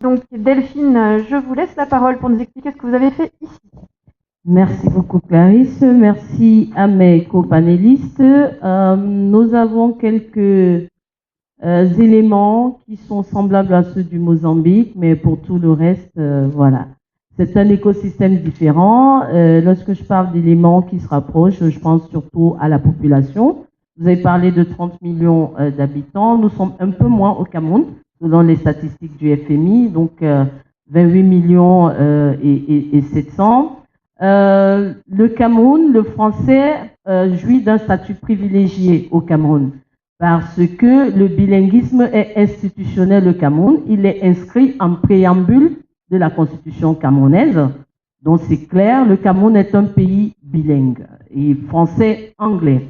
Donc Delphine, je vous laisse la parole pour nous expliquer ce que vous avez fait ici. Merci beaucoup Clarisse, merci à mes copanélistes. Nous avons quelques éléments qui sont semblables à ceux du Mozambique, mais pour tout le reste, voilà. C'est un écosystème différent. Lorsque je parle d'éléments qui se rapprochent, je pense surtout à la population. Vous avez parlé de 30 millions d'habitants. Nous sommes un peu moins au Cameroun, selon les statistiques du FMI, donc 28 millions et 700. Le Cameroun, le français jouit d'un statut privilégié au Cameroun parce que le bilinguisme est institutionnel au Cameroun. Il est inscrit en préambule de la constitution camerounaise. Donc c'est clair, le Cameroun est un pays bilingue, et français-anglais.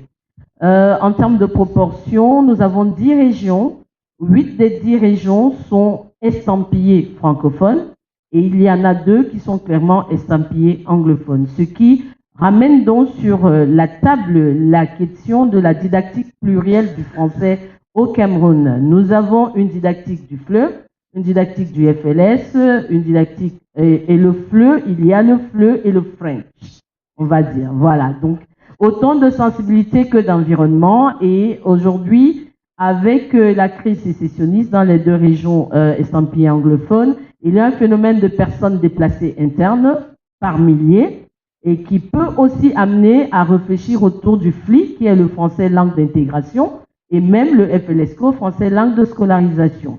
En termes de proportion, nous avons 10 régions. 8 des 10 régions sont estampillées francophones et il y en a 2 qui sont clairement estampillées anglophones. Ce qui ramène donc sur la table la question de la didactique plurielle du français au Cameroun. Nous avons une didactique du FLE, une didactique du FLS, une didactique et le FLE, il y a le FLE et le French, on va dire. Voilà, donc autant de sensibilité que d'environnement. Et aujourd'hui, avec la crise sécessionniste dans les 2 régions estampillées anglophones, il y a un phénomène de personnes déplacées internes par milliers et qui peut aussi amener à réfléchir autour du FLI, qui est le français langue d'intégration, et même le FLSCO, français langue de scolarisation.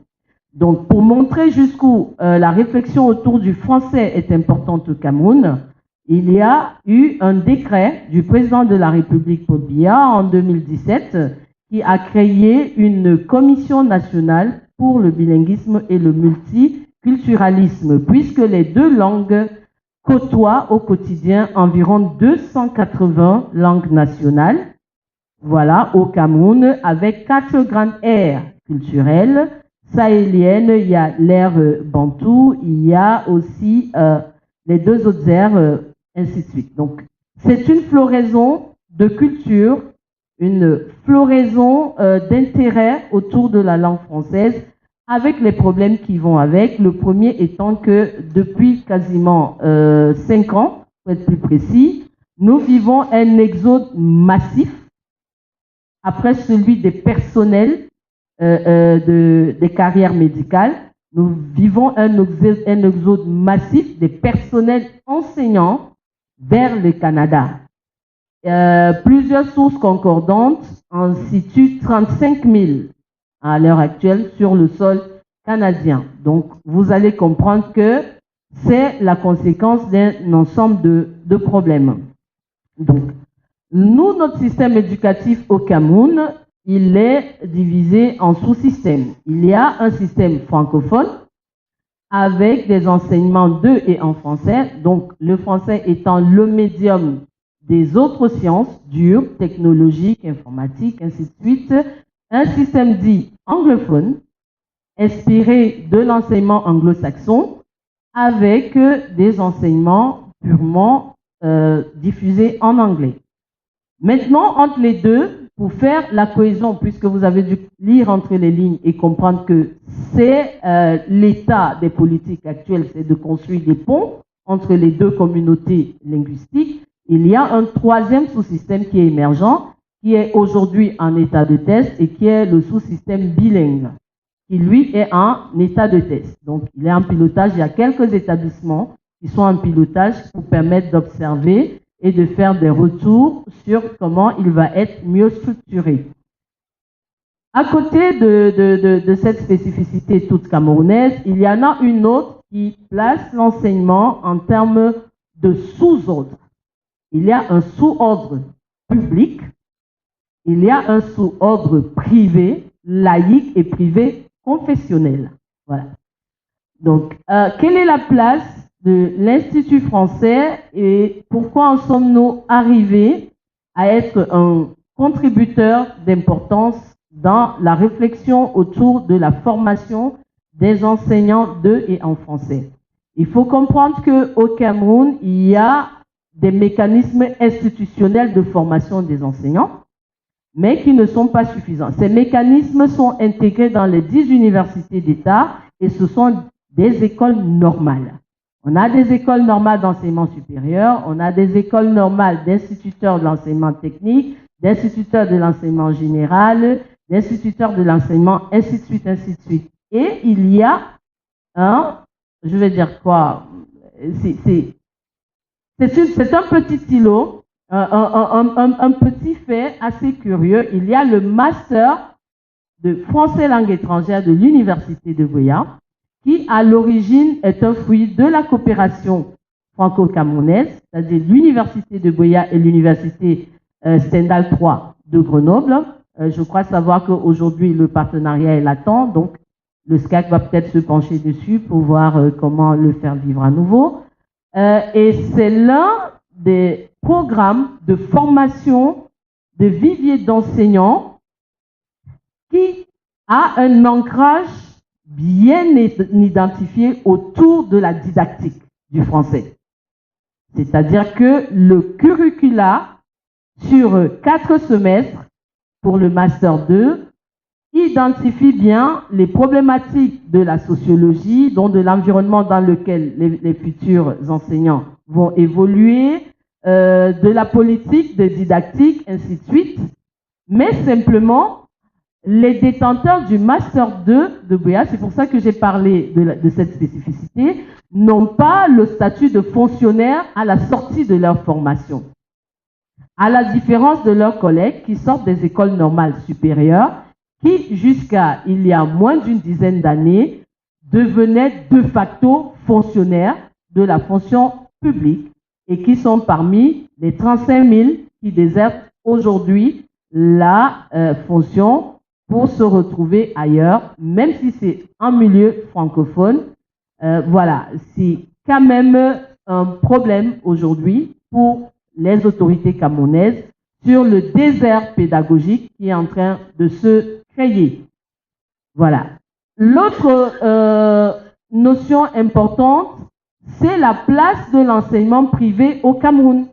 Donc, pour montrer jusqu'où la réflexion autour du français est importante au Cameroun, il y a eu un décret du président de la République, Paul Biya, en 2017, qui a créé une commission nationale pour le bilinguisme et le multiculturalisme, puisque les 2 langues côtoient au quotidien environ 280 langues nationales, voilà, au Cameroun, avec 4 grandes aires culturelles sahéliennes. Il y a l'ère bantou, il y a aussi les 2 autres aires, ainsi de suite. Donc, c'est une floraison de culture, une floraison d'intérêt autour de la langue française, avec les problèmes qui vont avec. Le premier étant que depuis quasiment 5 ans, pour être plus précis, nous vivons un exode massif après celui des personnels des carrières médicales. Nous vivons un exode massif des personnels enseignants vers le Canada. Plusieurs sources concordantes en situent 35 000 à l'heure actuelle sur le sol canadien. Donc, vous allez comprendre que c'est la conséquence d'un ensemble de problèmes. Donc, nous, notre système éducatif au Cameroun, il est divisé en sous-systèmes. Il y a un système francophone avec des enseignements de et en français, donc le français étant le médium des autres sciences dures, technologiques, informatiques, ainsi de suite. Un système dit anglophone, inspiré de l'enseignement anglo-saxon, avec des enseignements purement diffusés en anglais. Maintenant, entre les 2, pour faire la cohésion, puisque vous avez dû lire entre les lignes et comprendre que c'est l'état des politiques actuelles, c'est de construire des ponts entre les 2 communautés linguistiques, il y a un 3e sous-système qui est émergent, qui est aujourd'hui en état de test et qui est le sous-système bilingue, qui lui est en état de test. Donc, il est en pilotage. Il y a quelques établissements qui sont en pilotage pour permettre d'observer et de faire des retours sur comment il va être mieux structuré. À côté de cette spécificité toute camerounaise, il y en a une autre qui place l'enseignement en termes de sous-ordre. Il y a un sous-ordre public, il y a un sous-ordre privé, laïque et privé confessionnel. Voilà. Donc, quelle est la place de l'Institut français et pourquoi en sommes-nous arrivés à être un contributeur d'importance dans la réflexion autour de la formation des enseignants de et en français? Il faut comprendre qu'au Cameroun, il y a des mécanismes institutionnels de formation des enseignants, mais qui ne sont pas suffisants. Ces mécanismes sont intégrés dans les 10 universités d'État et ce sont des écoles normales. On a des écoles normales d'enseignement supérieur, on a des écoles normales d'instituteurs de l'enseignement technique, d'instituteurs de l'enseignement général, d'instituteurs de l'enseignement, ainsi de suite, ainsi de suite. Et il y a je vais dire quoi, c'est un petit îlot, un petit fait assez curieux. Il y a le master de français langue étrangère de l'université de Buea, qui à l'origine est un fruit de la coopération franco-camerounaise, c'est-à-dire l'université de Buea et l'université Stendhal 3 de Grenoble. Je crois savoir qu'aujourd'hui le partenariat est latent, donc le SCAC va peut-être se pencher dessus pour voir comment le faire vivre à nouveau. Et c'est l'un des programmes de formation de vivier d'enseignants qui a un ancrage bien identifié autour de la didactique du français. C'est-à-dire que le curricula, sur 4 semestres pour le Master 2, identifie bien les problématiques de la sociologie, donc de l'environnement dans lequel les futurs enseignants vont évoluer, de la politique, de didactique, ainsi de suite. Mais simplement, les détenteurs du Master 2 de Buea, c'est pour ça que j'ai parlé de cette spécificité, n'ont pas le statut de fonctionnaire à la sortie de leur formation. À la différence de leurs collègues qui sortent des écoles normales supérieures, qui, jusqu'à il y a moins d'une dizaine d'années, devenaient de facto fonctionnaires de la fonction publique et qui sont parmi les 35 000 qui désertent aujourd'hui la fonction pour se retrouver ailleurs, même si c'est en milieu francophone. Voilà, c'est quand même un problème aujourd'hui pour les autorités camerounaises sur le désert pédagogique qui est en train de se créer. Voilà. L'autre notion importante, c'est la place de l'enseignement privé au Cameroun.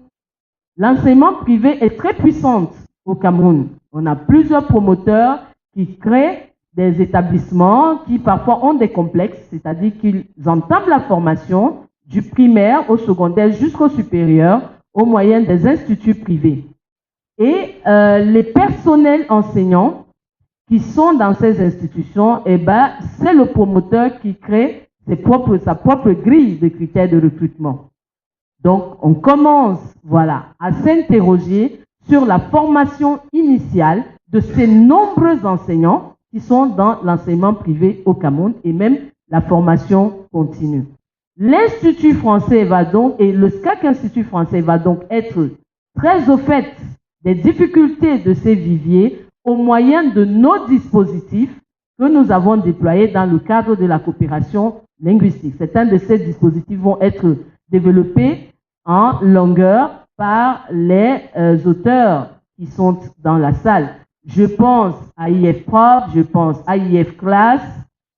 L'enseignement privé est très puissant au Cameroun. On a plusieurs promoteurs qui créent des établissements qui parfois ont des complexes, c'est-à-dire qu'ils entament la formation du primaire au secondaire jusqu'au supérieur au moyen des instituts privés. Et les personnels enseignants qui sont dans ces institutions, eh ben, c'est le promoteur qui crée sa propre grille de critères de recrutement. Donc, on commence, voilà, à s'interroger sur la formation initiale de ces nombreux enseignants qui sont dans l'enseignement privé au Cameroun et même la formation continue. L'Institut français va donc, et le SCAC Institut français va donc être très au fait des difficultés de ces viviers au moyen de nos dispositifs que nous avons déployés dans le cadre de la coopération linguistique. Certains de ces dispositifs vont être développés en longueur par les auteurs qui sont dans la salle. Je pense à IF Prof, je pense à IF Classe,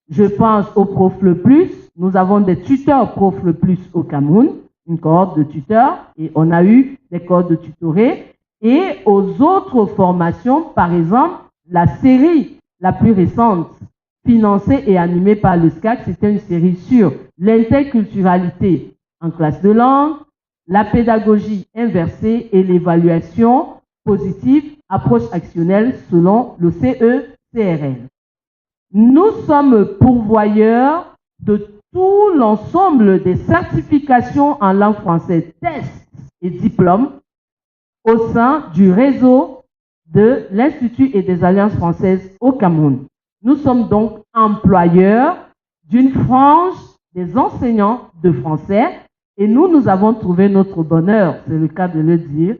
je pense au Prof Le Plus. Nous avons des tuteurs Prof Le Plus au Cameroun, une cohorte de tuteurs, et on a eu des cohortes de tutorés. Et aux autres formations, par exemple, la série la plus récente, financée et animée par le SCAC, c'était une série sur l'interculturalité en classe de langue, la pédagogie inversée et l'évaluation positive, approche actionnelle selon le CE-CRL. Nous sommes pourvoyeurs de tout l'ensemble des certifications en langue française, tests et diplômes au sein du réseau de l'Institut et des Alliances françaises au Cameroun. Nous sommes donc employeurs d'une frange des enseignants de français et nous avons trouvé notre bonheur, c'est le cas de le dire,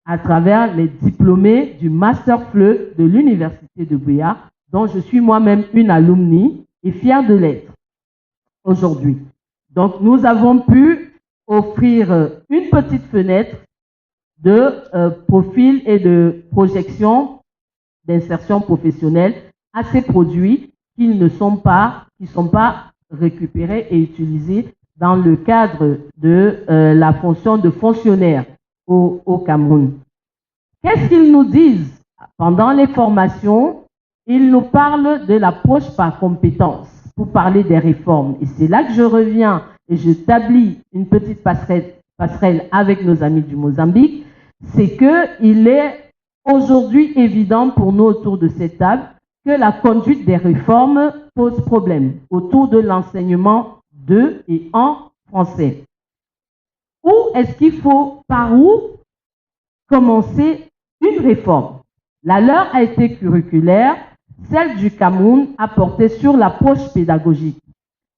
à travers les diplômés du Master FLE de l'Université de Buea, dont je suis moi-même une alumni et fière de l'être aujourd'hui. Donc nous avons pu offrir une petite fenêtre de profil et de projection d'insertion professionnelle à ces produits qui ne sont pas, récupérés et utilisés dans le cadre de la fonction de fonctionnaire au Cameroun. Qu'est-ce qu'ils nous disent pendant les formations? Ils nous parlent de l'approche par compétence. pour parler des réformes. Et c'est là que je reviens et j'établis une petite passerelle avec nos amis du Mozambique, c'est qu'il est aujourd'hui évident pour nous autour de cette table que la conduite des réformes pose problème autour de l'enseignement de et en français. Où est-ce qu'il faut, par où commencer une réforme? La leur a été curriculaire, celle du Cameroun a porté sur l'approche pédagogique.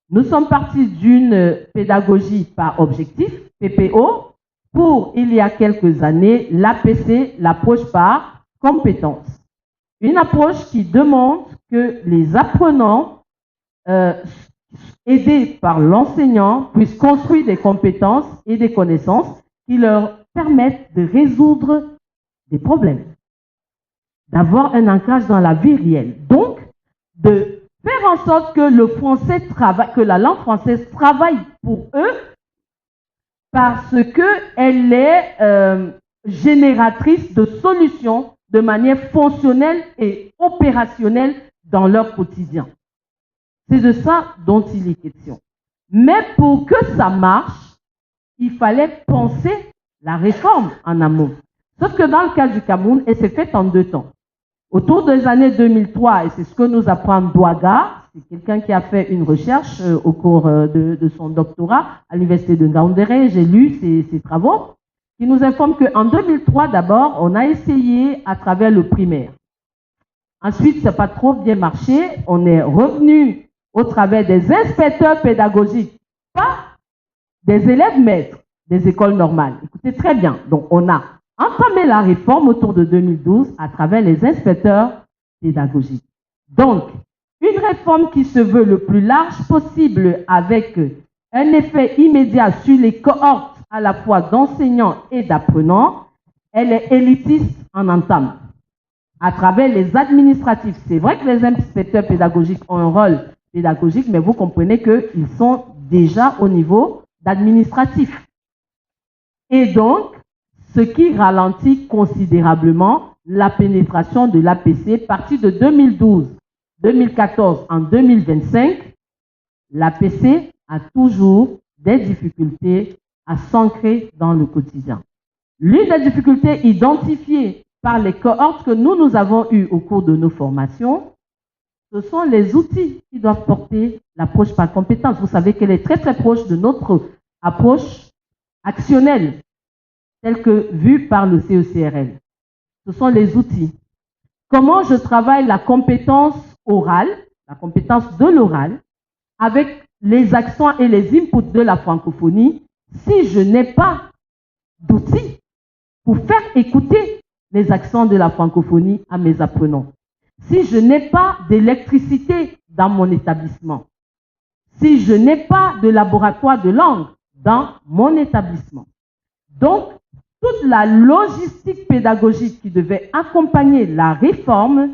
Nous sommes partis d'une pédagogie par objectif, PPO, pour, il y a quelques années, l'APC, l'approche par compétence. Une approche qui demande que les apprenants, aidés par l'enseignant, puissent construire des compétences et des connaissances qui leur permettent de résoudre des problèmes, d'avoir un ancrage dans la vie réelle. Donc, de faire en sorte que le français travaille, que la langue française travaille pour eux, parce qu'elle est génératrice de solutions de manière fonctionnelle et opérationnelle dans leur quotidien. C'est de ça dont il est question. Mais pour que ça marche, il fallait penser la réforme en amont. Sauf que dans le cas du Cameroun, elle s'est faite en 2 temps. Autour des années 2003, et c'est ce que nous apprend Douaga, c'est quelqu'un qui a fait une recherche au cours de son doctorat à l'université de Ngaoundéré, j'ai lu ses travaux, qui nous informe qu'en 2003, d'abord, on a essayé à travers le primaire. Ensuite, ça n'a pas trop bien marché, on est revenu au travers des inspecteurs pédagogiques, pas des élèves maîtres des écoles normales. Écoutez très bien, donc on a entamé la réforme autour de 2012 à travers les inspecteurs pédagogiques. Donc, une réforme qui se veut le plus large possible avec un effet immédiat sur les cohortes à la fois d'enseignants et d'apprenants, elle est élitiste en entame. À travers les administratifs, c'est vrai que les inspecteurs pédagogiques ont un rôle pédagogique, mais vous comprenez qu'ils sont déjà au niveau d'administratif. Et donc, ce qui ralentit considérablement la pénétration de l'APC. À partir de 2012, 2014 en 2025, l'APC a toujours des difficultés à s'ancrer dans le quotidien. L'une des difficultés identifiées par les cohortes que nous avons eues au cours de nos formations, ce sont les outils qui doivent porter l'approche par compétence. Vous savez qu'elle est très très proche de notre approche actionnelle, telle que vue par le CECRL. Ce sont les outils. Comment je travaille la compétence orale, la compétence de l'oral, avec les accents et les inputs de la francophonie, si je n'ai pas d'outils pour faire écouter les accents de la francophonie à mes apprenants, si je n'ai pas d'électricité dans mon établissement, si je n'ai pas de laboratoire de langue dans mon établissement. Donc, toute la logistique pédagogique qui devait accompagner la réforme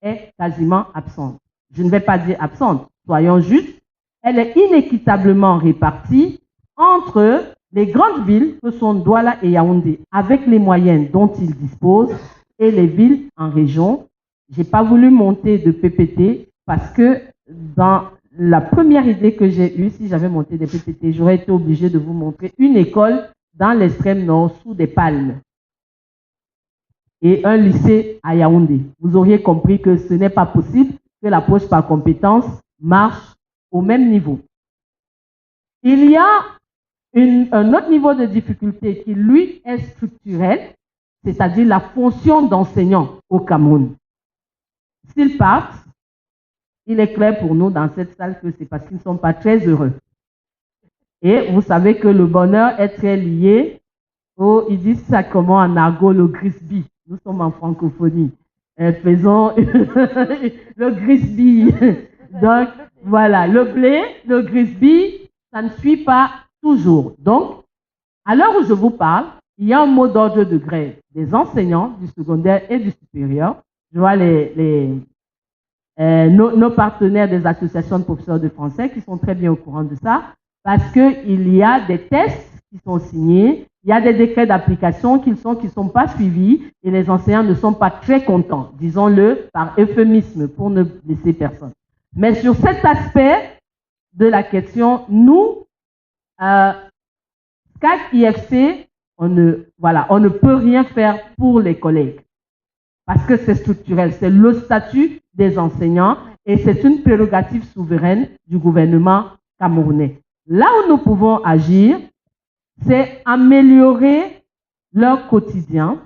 est quasiment absente. Je ne vais pas dire absente, soyons justes, elle est inéquitablement répartie entre les grandes villes que sont Douala et Yaoundé, avec les moyens dont ils disposent, et les villes en région. Je n'ai pas voulu monter de PPT parce que dans la première idée que j'ai eue, si j'avais monté des PPT, j'aurais été obligée de vous montrer une école dans l'extrême nord, sous des palmes, et un lycée à Yaoundé. Vous auriez compris que ce n'est pas possible que l'approche par compétence marche au même niveau. Il y a un autre niveau de difficulté qui, lui, est structurel, c'est-à-dire la fonction d'enseignant au Cameroun. S'ils partent, il est clair pour nous dans cette salle que c'est parce qu'ils ne sont pas très heureux. Et vous savez que le bonheur est très lié au, ils disent ça comment en argot, le grisby. Nous sommes en francophonie. Faisons le grisby. Donc, voilà, le blé, le grisby, ça ne suit pas toujours. Donc, à l'heure où je vous parle, il y a un mot d'ordre de grève des enseignants du secondaire et du supérieur. Je vois nos partenaires des associations de professeurs de français qui sont très bien au courant de ça, parce qu'il y a des tests qui sont signés, il y a des décrets d'application qui sont pas suivis et les enseignants ne sont pas très contents, disons-le par euphémisme pour ne blesser personne. Mais sur cet aspect de la question, nous, SCAC IFC, on ne peut rien faire pour les collègues. Parce que c'est structurel, c'est le statut des enseignants et c'est une prérogative souveraine du gouvernement camerounais. Là où nous pouvons agir, c'est améliorer leur quotidien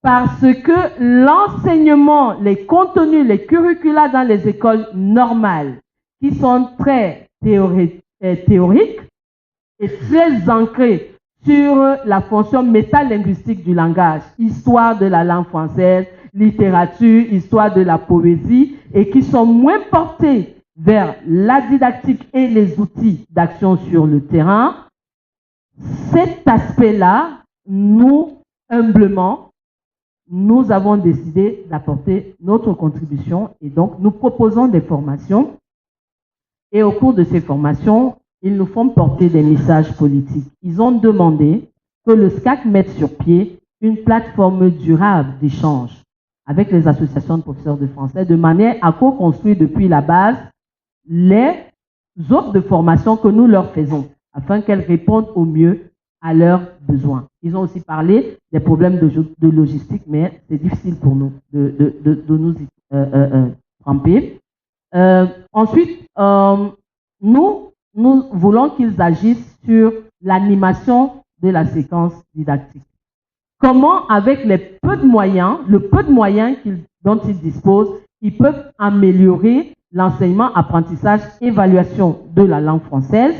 parce que l'enseignement, les contenus, les curricula dans les écoles normales, qui sont très théoriques et très ancrés sur la fonction métalinguistique du langage, histoire de la langue française, littérature, histoire de la poésie, et qui sont moins portés vers la didactique et les outils d'action sur le terrain. Cet aspect-là, nous, humblement, nous avons décidé d'apporter notre contribution et donc nous proposons des formations. Et au cours de ces formations, ils nous font porter des messages politiques. Ils ont demandé que le SCAC mette sur pied une plateforme durable d'échange avec les associations de professeurs de français de manière à co-construire depuis la base les offres de formation que nous leur faisons afin qu'elles répondent au mieux à leurs besoins. Ils ont aussi parlé des problèmes de logistique, mais c'est difficile pour nous de nous y tremper. Ensuite, nous voulons qu'ils agissent sur l'animation de la séquence didactique. Comment, avec le peu de moyens dont ils disposent, ils peuvent améliorer l'enseignement, apprentissage, évaluation de la langue française.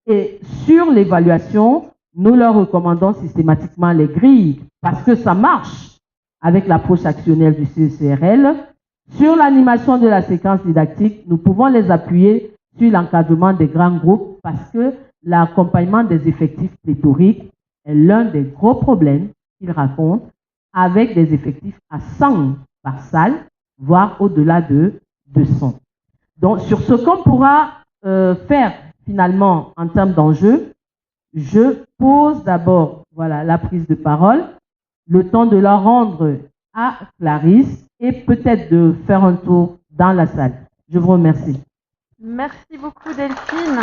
Et sur l'évaluation, nous leur recommandons systématiquement les grilles parce que ça marche avec l'approche actionnelle du CECRL. Sur l'animation de la séquence didactique, nous pouvons les appuyer sur l'encadrement des grands groupes parce que l'accompagnement des effectifs pléthoriques est l'un des gros problèmes qu'ils racontent avec des effectifs à 100 par salle, voire au-delà de 200. Donc, sur ce qu'on pourra faire finalement en termes d'enjeux, je pose d'abord la prise de parole, le temps de la rendre à Clarisse et peut-être de faire un tour dans la salle. Je vous remercie. Merci beaucoup Delphine.